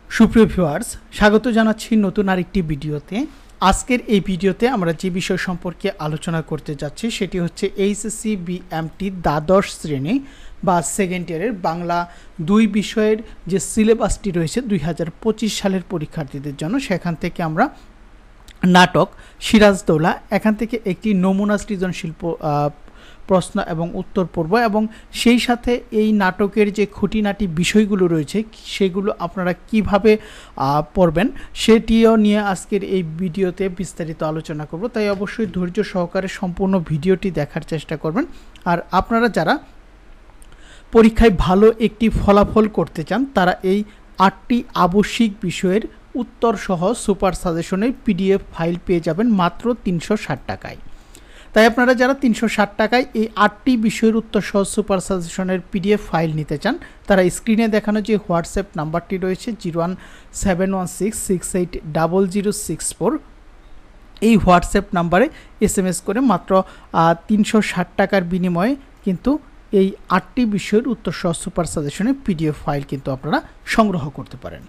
সুপ্রিয় ভিউয়ার্স, স্বাগত জানাচ্ছি নতুন আরেকটি ভিডিওতে। আজকের এই ভিডিওতে আমরা যে বিষয় সম্পর্কে আলোচনা করতে যাচ্ছি সেটি হচ্ছে এইচএসসি বিএমটি দ্বাদশ শ্রেণী বা সেকেন্ড ইয়ারের বাংলা 2 বিষয়ের যে সিলেবাসটি রয়েছে 2025 সালের পরীক্ষার্থীদের জন্য। সেখান থেকে আমরা নাটক সিরাজদৌলা এখান থেকে একটি নমুনা সৃজনশীল প্রশ্ন এবং উত্তর পড়ব এবং সেই সাথে এই নাটকের যে খুঁটিনাটি বিষয়গুলো রয়েছে সেগুলো আপনারা কিভাবে পড়বেন সেটিও নিয়ে আজকের এই ভিডিওতে বিস্তারিত আলোচনা করব। তাই অবশ্যই ধৈর্য সহকারে সম্পূর্ণ ভিডিওটি দেখার চেষ্টা করবেন। আর আপনারা যারা পরীক্ষায় ভালো একটি ফলাফল করতে চান তারা এই 8টি আবশ্যিক বিষয়ের উত্তর সহ সুপার সাজেশনের পিডিএফ ফাইল পেয়ে যাবেন মাত্র 360 টাকায়। তাই আপনারা যারা 360 টাকায় এই 8টি বিষয়ের উত্তর সহ সুপার সাজেশনের পিডিএফ ফাইল নিতে চান তারা স্ক্রিনে দেখানো যে হোয়াটসঅ্যাপ নাম্বারটি রয়েছে 01716680064 এই হোয়াটসঅ্যাপ নাম্বারে SMS করে মাত্র 360 টাকার বিনিময়ে কিন্তু এই 8টি বিষয়ের উত্তর সহ সুপার সাজেশনের পিডিএফ ফাইল কিন্তু আপনারা সংগ্রহ করতে পারেন।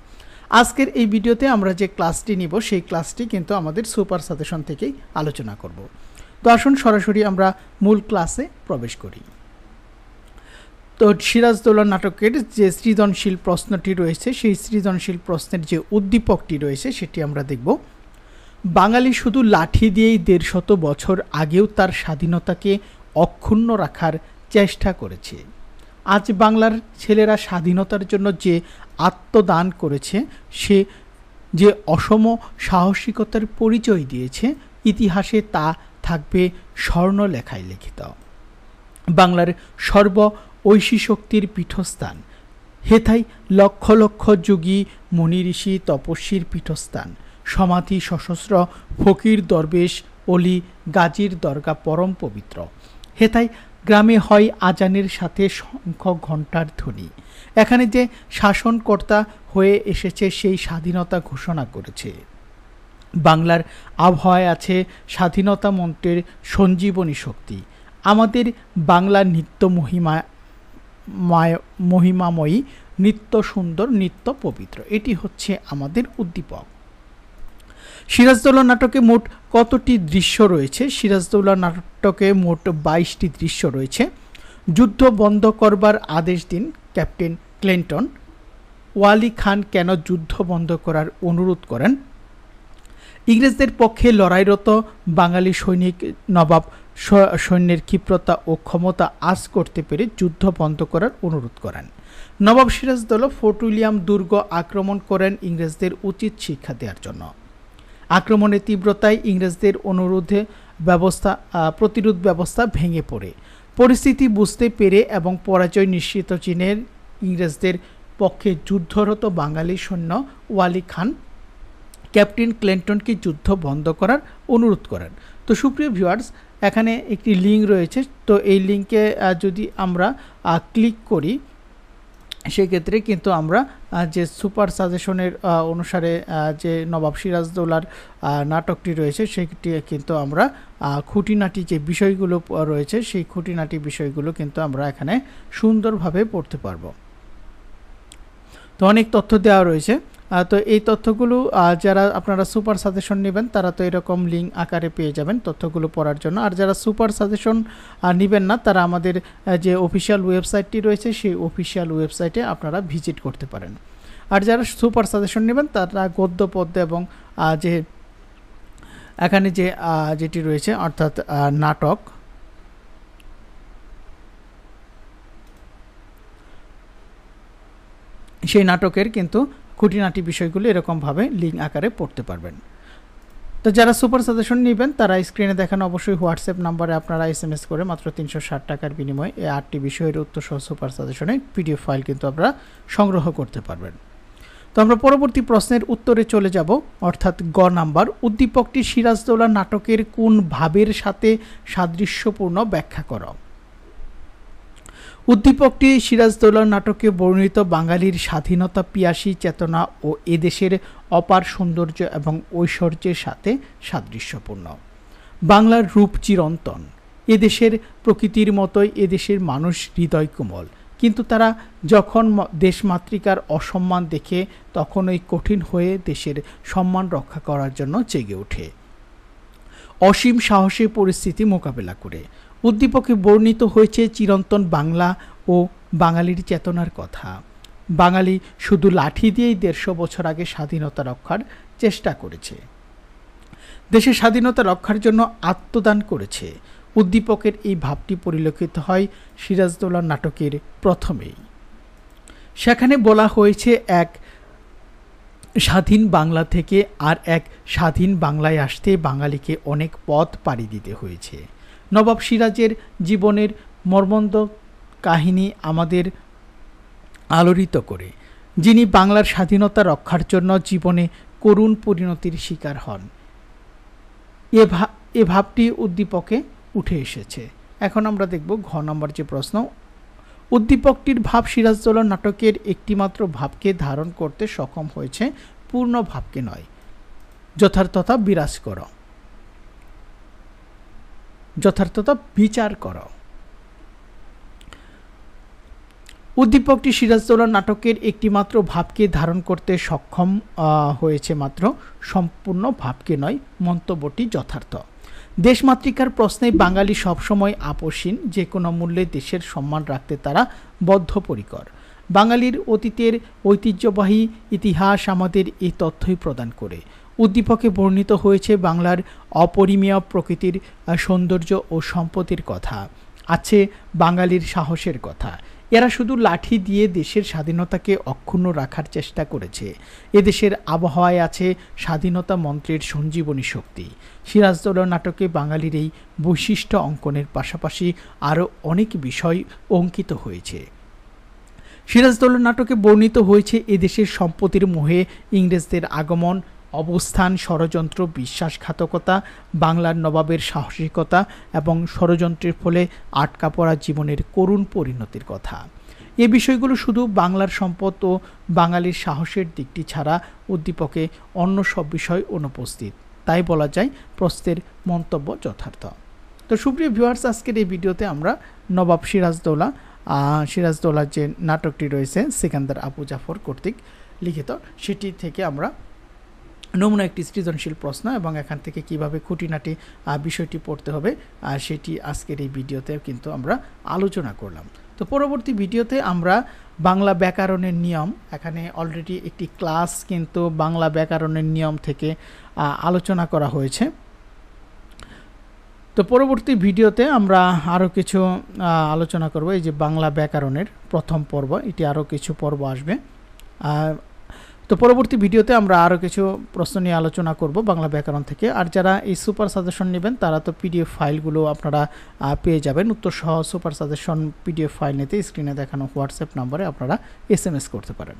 আজকের এই ভিডিওতে আমরা যে ক্লাসটি নিব সেই ক্লাসটি কিন্তু আমাদের সুপার সাজেশন থেকেই আলোচনা করব। তো আসুন সরাসরি আমরা মূল ক্লাসে প্রবেশ করি। তো সিরাজদৌলা নাটকের যে সৃজনশীল প্রশ্নটি রয়েছে সেই সৃজনশীল প্রশ্নের যে উদ্দীপকটি রয়েছে সেটি আমরা দেখব। বাঙালি শুধু লাঠি দিয়েই 150 বছর আগেও তার স্বাধীনতাকে অক্ষুণ্ণ রাখার চেষ্টা করেছে। আজ বাংলার ছেলেরা স্বাধীনতার জন্য যে আত্মদান করেছে সে যে অসম সাহসিকতার পরিচয় দিয়েছে ইতিহাসে তা থাকবে স্বর্ণ লেখায় লিখিত। বাংলার সর্ব ঐশী শক্তির পীঠস্থান, হেথাই লক্ষ লক্ষ যোগী মুনি ঋষি তপস্বীর পীঠস্থান, সমাধি সশস্ত্র ফকির দরবেশ অলি গাজীর দরগা পরম পবিত্র, হেথাই গ্রামে হয় আজানের সাথে শঙ্খ ঘণ্টার ধ্বনি। এখানে যে শাসনকর্তা হয়ে এসেছে সেই স্বাধীনতা ঘোষণা করেছে। বাংলার আবহাওয়ায় আছে স্বাধীনতা মন্ত্রের সঞ্জীবনী শক্তি। আমাদের বাংলা নিত্য মহিমাময়ী, নিত্য সুন্দর, নিত্য পবিত্র। এটি হচ্ছে আমাদের উদ্দীপক। সিরাজদৌলা নাটকে মোট কতটি দৃশ্য রয়েছে? সিরাজদৌলা নাটকে মোট 22টি দৃশ্য রয়েছে। যুদ্ধ বন্ধ করবার আদেশ দিন ক্যাপ্টেন ক্লিন্টন। ওয়ালি খান কেন যুদ্ধ বন্ধ করার অনুরোধ করেন? ইংরেজদের পক্ষে লড়াইরত বাঙালি সৈনিক নবাব সৈন্যের ক্ষিপ্রতা ও ক্ষমতা আঁচ করতে পেরে যুদ্ধ বন্ধ করার অনুরোধ করেন। নবাব সিরাজদৌলা ফোর্ট উইলিয়াম দুর্গ আক্রমণ করেন ইংরেজদের উচিত শিক্ষা দেওয়ার জন্য। আক্রমণের তীব্রতায় ইংরেজদের প্রতিরোধ ব্যবস্থা ভেঙে পড়ে। পরিস্থিতি বুঝতে পেরে এবং পরাজয় নিশ্চিত চীনের ইংরেজদের পক্ষে যুদ্ধরত বাঙালি সৈন্য ওয়ালি খান ক্যাপ্টেন ক্লিন্টনকে যুদ্ধ বন্ধ করার অনুরোধ করেন। তো সুপ্রিয় ভিউয়ার্স, এখানে একটি লিঙ্ক রয়েছে। তো এই লিঙ্কে যদি আমরা ক্লিক করি সেক্ষেত্রে কিন্তু আমরা যে সুপার সাজেশনের অনুসারে যে নবাব সিরাজদৌলার নাটকটি রয়েছে সেটি কিন্তু আমরা খুঁটিনাটি যে বিষয়গুলো রয়েছে সেই খুঁটিনাটি বিষয়গুলো কিন্তু আমরা এখানে সুন্দরভাবে পড়তে পারবো। তো অনেক তথ্য দেওয়া রয়েছে। তো এই তথ্যগুলো যারা আপনারা সুপার সাজেশন নেবেন তারা তো এরকম লিঙ্ক আকারে পেয়ে যাবেন তথ্যগুলো পড়ার জন্য। আর যারা সুপার সাজেশন নেবেন না তারা আমাদের যে অফিসিয়াল ওয়েবসাইটটি রয়েছে সেই অফিসিয়াল ওয়েবসাইটে আপনারা ভিজিট করতে পারেন। আর যারা সুপার সাজেশন নেবেন তারা গদ্য পদ্য এবং যে এখানে যেটি রয়েছে অর্থাৎ নাটক, সেই নাটকের কিন্তু খুঁটিনাটি বিষয়গুলো এরকমভাবে লিঙ্ক আকারে পড়তে পারবেন। তো যারা সুপার সাজেশন নেবেন তারা স্ক্রিনে দেখানো অবশ্যই হোয়াটসঅ্যাপ নাম্বারে আপনারা SMS করে মাত্র 360 টাকার বিনিময়ে এই 8টি বিষয়ের উত্তর সহ সুপার সাজেশনের পিডিএফ ফাইল কিন্তু আপনারা সংগ্রহ করতে পারবেন। তো আমরা পরবর্তী প্রশ্নের উত্তরে চলে যাব, অর্থাৎ গ নাম্বার। উদ্দীপকটি সিরাজদৌলা নাটকের কোন ভাবের সাথে সাদৃশ্যপূর্ণ ব্যাখ্যা করো? উদ্দীপকটি সিরাজদৌলা নাটকে বর্ণিত বাঙালির স্বাধীনতা পিয়াসী চেতনা ও এদেশের অপার সৌন্দর্য এবং ঐশ্বর্যের সাথে সাদৃশ্যপূর্ণ। বাংলার রূপ চিরন্তন, এদেশের প্রকৃতির মতোই এদেশের মানুষ হৃদয় কোমল, কিন্তু তারা যখন দেশমাতৃকার অসম্মান দেখে তখন ওই কঠিন হয়ে দেশের সম্মান রক্ষা করার জন্য জেগে ওঠে। অসীম সাহসী পরিস্থিতি মোকাবেলা করে উদ্দীপকে বর্ণিত হয়েছে চিরন্তন বাংলা ও বাঙালির চেতনার কথা। বাঙালি শুধু লাঠি দিয়েই 150 বছর আগে স্বাধীনতা রক্ষার চেষ্টা করেছে, দেশের স্বাধীনতা রক্ষার জন্য আত্মদান করেছে। উদ্দীপকের এই ভাবটি পরিলক্ষিত হয় সিরাজদৌল্লা নাটকের প্রথমেই। সেখানে বলা হয়েছে এক স্বাধীন বাংলা থেকে আর এক স্বাধীন বাংলায় আসতে বাঙালিকে অনেক পথ পাড়ি দিতে হয়েছে। নবাব সিরাজের জীবনের মর্মন্দ কাহিনী আমাদের আলোড়িত করে, যিনি বাংলার স্বাধীনতা রক্ষার জন্য জীবনে করুণ পরিণতির শিকার হন। এ ভাবটি উদ্দীপকে উঠে এসেছে। এখন আমরা দেখব ঘ নম্বর যে প্রশ্ন। উদ্দীপকটির ভাব সিরাজদৌল্লা নাটকের একটিমাত্র ভাবকে ধারণ করতে সক্ষম হয়েছে, পূর্ণ ভাবকে নয়। যথার্থতা বিরাজ করো, যথার্থতা বিচার করো। উদ্দীপকটি সিরাজদৌল্লা নাটকের একটিমাত্র ভাবকে ধারণ করতে সক্ষম হয়েছে মাত্র, সম্পূর্ণ ভাবকে নয়। মন্তব্যটি যথার্থ। দেশমাতৃকার প্রশ্নে বাঙালি সবসময় আপোষহীন, যে কোনো মূল্যে দেশের সম্মান রাখতে তারা বদ্ধপরিকর। বাঙালির অতীতের ঐতিহ্যবাহী ইতিহাস আমাদের এই তথ্যই প্রদান করে। উদ্দীপকে বর্ণিত হয়েছে বাংলার অপরিমেয় প্রকৃতির সৌন্দর্য ও সম্পত্তির কথা, আছে বাঙালির সাহসের কথা। এরা শুধু লাঠি দিয়ে দেশের স্বাধীনতাকে অক্ষুণ্ণ রাখার চেষ্টা করেছে। এদেশের আবহাওয়ায় আছে স্বাধীনতা মন্ত্রের সঞ্জীবনী শক্তি। সিরাজদৌল্লা নাটকে বাঙালির এই বৈশিষ্ট্য অঙ্কনের পাশাপাশি আরও অনেক বিষয় অঙ্কিত হয়েছে। সিরাজদৌল্লা নাটকে বর্ণিত হয়েছে এদেশের সম্পত্তির মোহে ইংরেজদের আগমন, অবস্থান, ষড়যন্ত্র, বিশ্বাসঘাতকতা, বাংলার নবাবের সাহসিকতা এবং ষড়যন্ত্রের ফলে আটকা পড়া জীবনের করুণ পরিণতির কথা। এ বিষয়গুলো শুধু বাংলার সম্পদ ও বাঙালির সাহসের দিকটি ছাড়া উদ্দীপকে অন্য সব বিষয় অনুপস্থিত। তাই বলা যায় প্রশ্নের মন্তব্য যথার্থ। তো সুপ্রিয় ভিউয়ার্স, আজকের এই ভিডিওতে আমরা নবাব সিরাজদৌল্লার যে নাটকটি রয়েছে সিকান্দার আবু জাফর কর্তৃক লিখিত, সেটি থেকে আমরা নমুনা একটি সৃজনশীল প্রশ্ন এবং এখান থেকে কিভাবে খুঁটিনাটি বিষয়টি পড়তে হবে সেটি আজকের এই ভিডিওতে কিন্তু আমরা আলোচনা করলাম। তো পরবর্তী ভিডিওতে আমরা বাংলা ব্যাকরণের নিয়ম, এখানে অলরেডি একটি ক্লাস কিন্তু বাংলা ব্যাকরণের নিয়ম থেকে আলোচনা করা হয়েছে। তো পরবর্তী ভিডিওতে আমরা আরও কিছু আলোচনা করব। এই যে বাংলা ব্যাকরণের প্রথম পর্ব, এটি আরও কিছু পর্ব আসবে। তো পরবর্তী ভিডিওতে আমরা আরও কিছু প্রশ্ন নিয়ে আলোচনা করব বাংলা ব্যাকরণ থেকে। আর যারা এই সুপার সাজেশন নেবেন তারা তো পিডিএফ ফাইলগুলো আপনারা পেয়ে যাবেন। উত্তর সহ সুপার সাজেশন পিডিএফ ফাইল নিতে স্ক্রিনে দেখানো হোয়াটসঅ্যাপ নাম্বারে আপনারা SMS করতে পারেন।